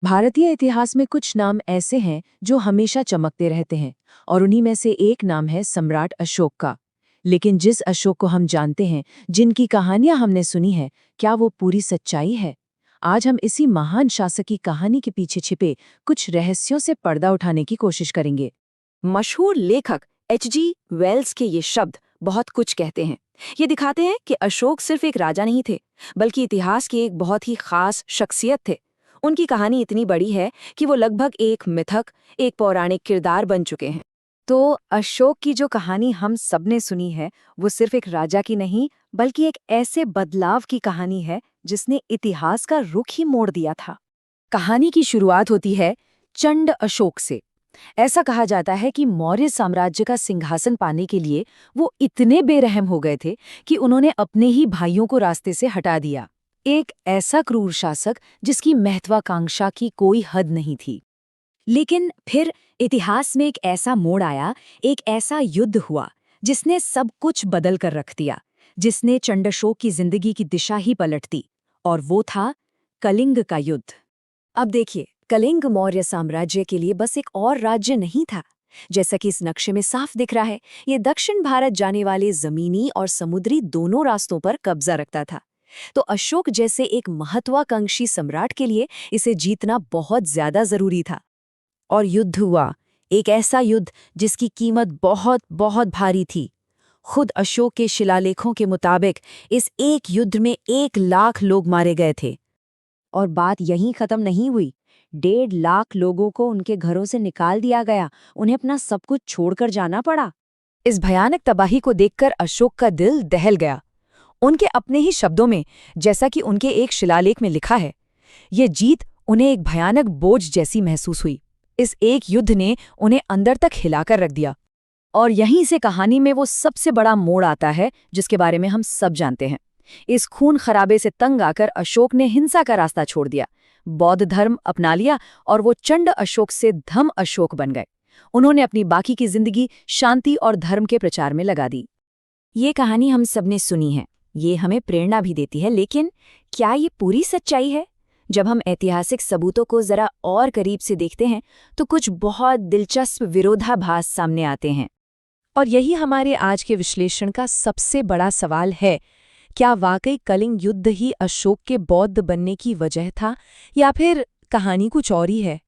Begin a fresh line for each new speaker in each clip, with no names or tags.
भारतीय इतिहास में कुछ नाम ऐसे हैं जो हमेशा चमकते रहते हैं और उन्हीं में से एक नाम है सम्राट अशोक का। लेकिन जिस अशोक को हम जानते हैं, जिनकी कहानियां हमने सुनी है, क्या वो पूरी सच्चाई है? आज हम इसी महान शासक की कहानी के पीछे छिपे कुछ रहस्यों से पर्दा उठाने की कोशिश करेंगे।
मशहूर लेखक H.G. वेल्स के ये शब्द बहुत कुछ कहते हैं। ये दिखाते हैं कि अशोक सिर्फ एक राजा नहीं थे, बल्कि इतिहास के एक बहुत ही खास शख्सियत थे। उनकी कहानी इतनी बड़ी है कि वो लगभग एक मिथक, एक पौराणिक किरदार बन चुके हैं। तो अशोक की जो कहानी हम सबने सुनी है, वो सिर्फ एक राजा की नहीं, बल्कि एक ऐसे बदलाव की कहानी है जिसने इतिहास का रुख ही मोड़ दिया था। कहानी की शुरुआत होती है चंड अशोक से। ऐसा कहा जाता है कि मौर्य साम्राज्य का सिंहासन पाने के लिए वो इतने बेरहम हो गए थे कि उन्होंने अपने ही भाइयों को रास्ते से हटा दिया। एक ऐसा क्रूर शासक जिसकी महत्वाकांक्षा की कोई हद नहीं थी। लेकिन फिर इतिहास में एक ऐसा मोड़ आया, एक ऐसा युद्ध हुआ जिसने सब कुछ बदल कर रख दिया, जिसने चंडअशोक की जिंदगी की दिशा ही पलट दी। और वो था कलिंग का युद्ध। अब देखिए, कलिंग मौर्य साम्राज्य के लिए बस एक और राज्य नहीं था। जैसा कि इस नक्शे में साफ दिख रहा है, ये दक्षिण भारत जाने वाले जमीनी और समुद्री दोनों रास्तों पर कब्जा रखता था। तो अशोक जैसे एक महत्वाकांक्षी सम्राट के लिए इसे जीतना बहुत ज्यादा जरूरी था। और युद्ध हुआ, एक ऐसा युद्ध जिसकी कीमत बहुत बहुत भारी थी। खुद अशोक के शिलालेखों के मुताबिक इस एक युद्ध में 1 लाख लोग मारे गए थे। और बात यहीं खत्म नहीं हुई। 1.5 लाख लोगों को उनके घरों से निकाल दिया गया, उन्हें अपना सब कुछ छोड़कर जाना पड़ा। इस भयानक तबाही को देखकर अशोक का दिल दहल गया। उनके अपने ही शब्दों में, जैसा कि उनके एक शिलालेख में लिखा है, ये जीत उन्हें एक भयानक बोझ जैसी महसूस हुई। इस एक युद्ध ने उन्हें अंदर तक हिलाकर रख दिया। और यहीं से कहानी में वो सबसे बड़ा मोड़ आता है जिसके बारे में हम सब जानते हैं। इस खून खराबे से तंग आकर अशोक ने हिंसा का रास्ता छोड़ दिया, बौद्ध धर्म अपना लिया और वो चंड अशोक से धम अशोक बन गए। उन्होंने अपनी बाकी की जिंदगी शांति और धर्म के प्रचार में लगा दी। ये कहानी हम सबने सुनी है, ये हमें प्रेरणा भी देती है, लेकिन क्या ये पूरी सच्चाई है? जब हम ऐतिहासिक सबूतों को जरा और करीब से देखते हैं तो कुछ बहुत दिलचस्प विरोधाभास सामने आते हैं।
और यही हमारे आज के विश्लेषण का सबसे बड़ा सवाल है। क्या वाकई कलिंग युद्ध ही अशोक के बौद्ध बनने की वजह था, या फिर कहानी कुछ और ही है?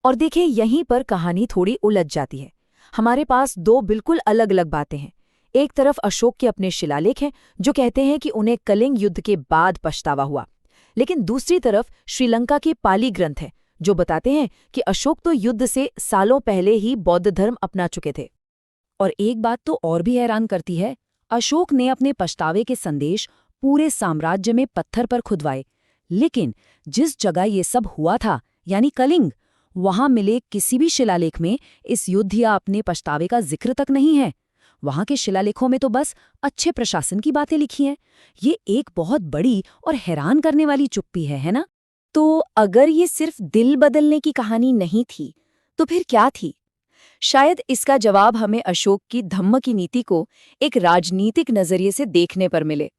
और देखिए, यहीं पर कहानी थोड़ी उलझ जाती है। हमारे पास 2 बिल्कुल अलग अलग बातें हैं। एक तरफ अशोक के अपने शिलालेख हैं जो कहते हैं कि उन्हें कलिंग युद्ध के बाद पछतावा हुआ, लेकिन दूसरी तरफ श्रीलंका के पाली ग्रंथ हैं जो बताते हैं कि अशोक तो युद्ध से सालों पहले ही बौद्ध धर्म अपना चुके थे। और एक बात तो और भी हैरान करती है, अशोक ने अपने पछतावे के संदेश पूरे साम्राज्य में पत्थर पर खुदवाए, लेकिन जिस जगह ये सब हुआ था, यानी कलिंग, वहां मिले किसी भी शिलालेख में इस युद्ध या अपने पछतावे का जिक्र तक नहीं है। वहां के शिलालेखों में तो बस अच्छे प्रशासन की बातें लिखी हैं। ये एक बहुत बड़ी और हैरान करने वाली चुप्पी है ना? तो अगर ये सिर्फ दिल बदलने की कहानी नहीं थी, तो फिर क्या थी? शायद इसका जवाब हमें अशोक की धम्म की नीति को एक राजनीतिक नजरिए से देखने पर मिले।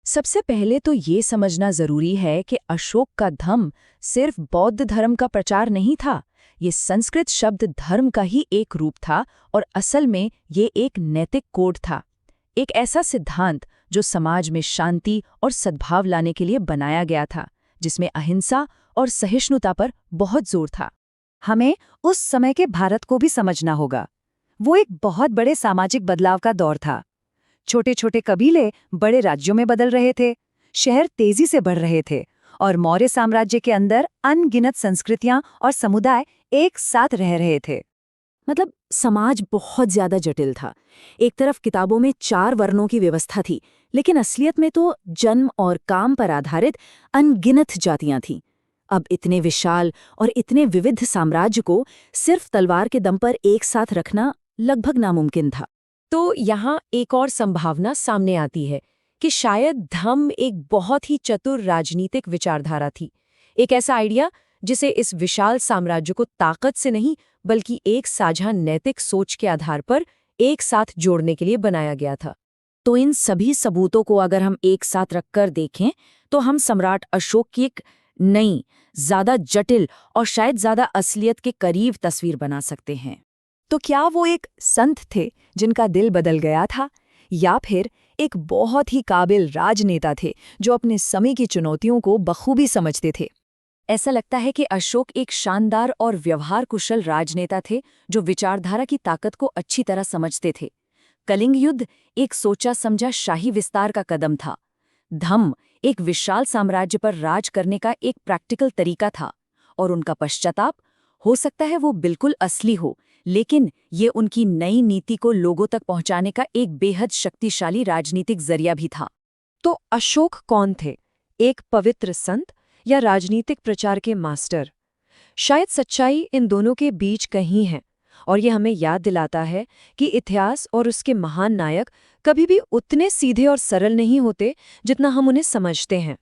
सबसे पहले तो ये समझना जरूरी है कि अशोक का धम्म सिर्फ बौद्ध धर्म का प्रचार नहीं था। ये संस्कृत शब्द धर्म का ही एक रूप था और असल में ये एक नैतिक कोड था, एक ऐसा सिद्धांत जो समाज में शांति और सद्भाव लाने के लिए बनाया गया था, जिसमें अहिंसा और सहिष्णुता पर बहुत जोर था।
हमें उस समय के भारत को भी समझना होगा। वो एक बहुत बड़े सामाजिक बदलाव का दौर था। छोटे छोटे कबीले बड़े राज्यों में बदल रहे थे, शहर तेजी से बढ़ रहे थे और मौर्य साम्राज्य के अंदर अनगिनत संस्कृतियां और समुदाय एक साथ रह रहे थे। मतलब समाज बहुत ज्यादा जटिल था। एक तरफ किताबों में 4 वर्णों की व्यवस्था थी, लेकिन असलियत में तो जन्म और काम पर आधारित अनगिनत जातियां थीं। अब इतने विशाल और इतने विविध साम्राज्य को सिर्फ तलवार के दम पर एक साथ रखना लगभग नामुमकिन था।
तो यहाँ एक और संभावना सामने आती है कि शायद धम्म एक बहुत ही चतुर राजनीतिक विचारधारा थी, एक ऐसा आइडिया जिसे इस विशाल साम्राज्य को ताकत से नहीं बल्कि एक साझा नैतिक सोच के आधार पर एक साथ जोड़ने के लिए बनाया गया था।
तो इन सभी सबूतों को अगर हम एक साथ रखकर देखें तो हम सम्राट अशोक की एक नहीं, ज्यादा जटिल और शायद ज्यादा असलियत के करीब तस्वीर बना सकते हैं।
तो क्या वो एक संत थे जिनका दिल बदल गया था, या फिर एक बहुत ही काबिल राजनेता थे जो अपने समय की चुनौतियों को बखूबी समझते थे?
ऐसा लगता है कि अशोक एक शानदार और व्यवहार कुशल राजनेता थे जो विचारधारा की ताकत को अच्छी तरह समझते थे। कलिंग युद्ध एक सोचा समझा शाही विस्तार का कदम था। धम्म एक विशाल साम्राज्य पर राज करने का एक प्रैक्टिकल तरीका था, और उनका पश्चाताप हो सकता है वो बिल्कुल असली हो, लेकिन ये उनकी नई नीति को लोगों तक पहुंचाने का एक बेहद शक्तिशाली राजनीतिक जरिया भी था।
तो अशोक कौन थे? एक पवित्र संत या राजनीतिक प्रचार के मास्टर? शायद सच्चाई इन दोनों के बीच कहीं है, और ये हमें याद दिलाता है कि इतिहास और उसके महान नायक कभी भी उतने सीधे और सरल नहीं होते जितना हम उन्हें समझते हैं।